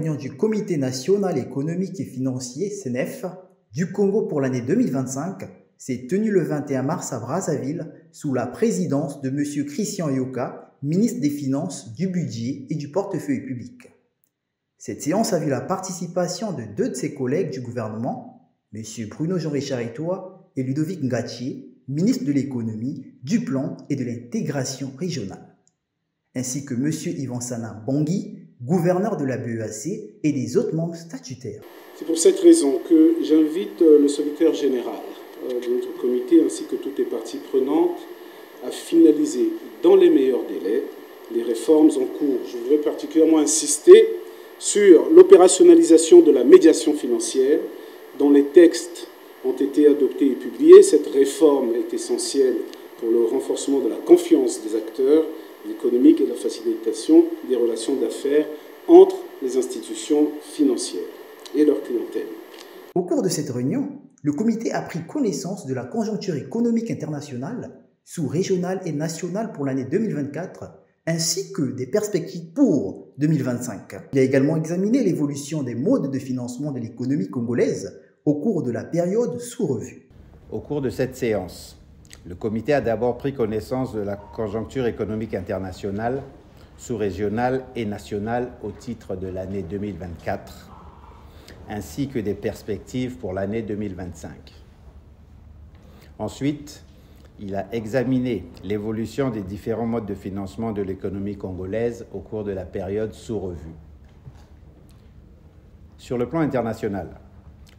réunion du Comité national économique et financier, CNEF, du Congo pour l'année 2025 s'est tenue le 21 mars à Brazzaville sous la présidence de M. Christian Yoka, ministre des Finances, du Budget et du Portefeuille public. Cette séance a vu la participation de deux de ses collègues du gouvernement, M. Bruno Jean-Richard Etoa et Ludovic Ngatié, ministre de l'Économie, du Plan et de l'Intégration régionale, ainsi que M. Yvan Sana Bangui, gouverneur de la BEAC et des autres membres statutaires. C'est pour cette raison que j'invite le secrétaire général de notre comité ainsi que toutes les parties prenantes à finaliser dans les meilleurs délais les réformes en cours. Je voudrais particulièrement insister sur l'opérationnalisation de la médiation financière dont les textes ont été adoptés et publiés. Cette réforme est essentielle pour le renforcement de la confiance des acteurs économiques et la facilitation des relations d'affaires entre les institutions financières et leur clientèle. Au cours de cette réunion, le comité a pris connaissance de la conjoncture économique internationale, sous-régionale et nationale pour l'année 2024, ainsi que des perspectives pour 2025. Il a également examiné l'évolution des modes de financement de l'économie congolaise au cours de la période sous revue. Au cours de cette séance, le comité a d'abord pris connaissance de la conjoncture économique internationale, sous-régionale et nationale au titre de l'année 2024, ainsi que des perspectives pour l'année 2025. Ensuite, il a examiné l'évolution des différents modes de financement de l'économie congolaise au cours de la période sous revue. Sur le plan international,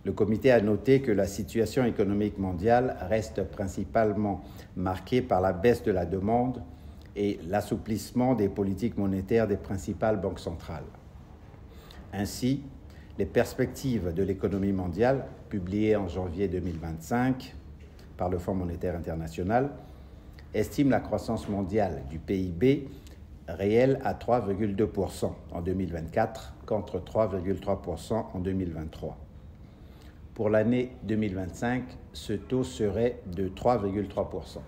le comité a noté que la situation économique mondiale reste principalement marquée par la baisse de la demande et l'assouplissement des politiques monétaires des principales banques centrales. Ainsi, les perspectives de l'économie mondiale, publiées en janvier 2025 par le Fonds monétaire international, estiment la croissance mondiale du PIB réel à 3,2% en 2024 contre 3,3% en 2023. Pour l'année 2025, ce taux serait de 3,3%.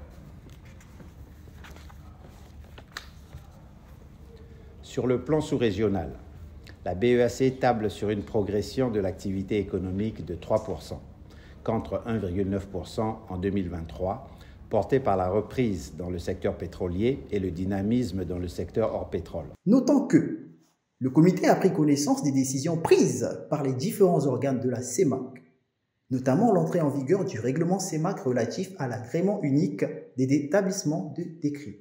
Sur le plan sous-régional, la BEAC table sur une progression de l'activité économique de 3%, contre 1,9% en 2023, portée par la reprise dans le secteur pétrolier et le dynamisme dans le secteur hors pétrole. Notons que le comité a pris connaissance des décisions prises par les différents organes de la CEMAC, notamment l'entrée en vigueur du règlement CEMAC relatif à l'agrément unique des établissements de décret.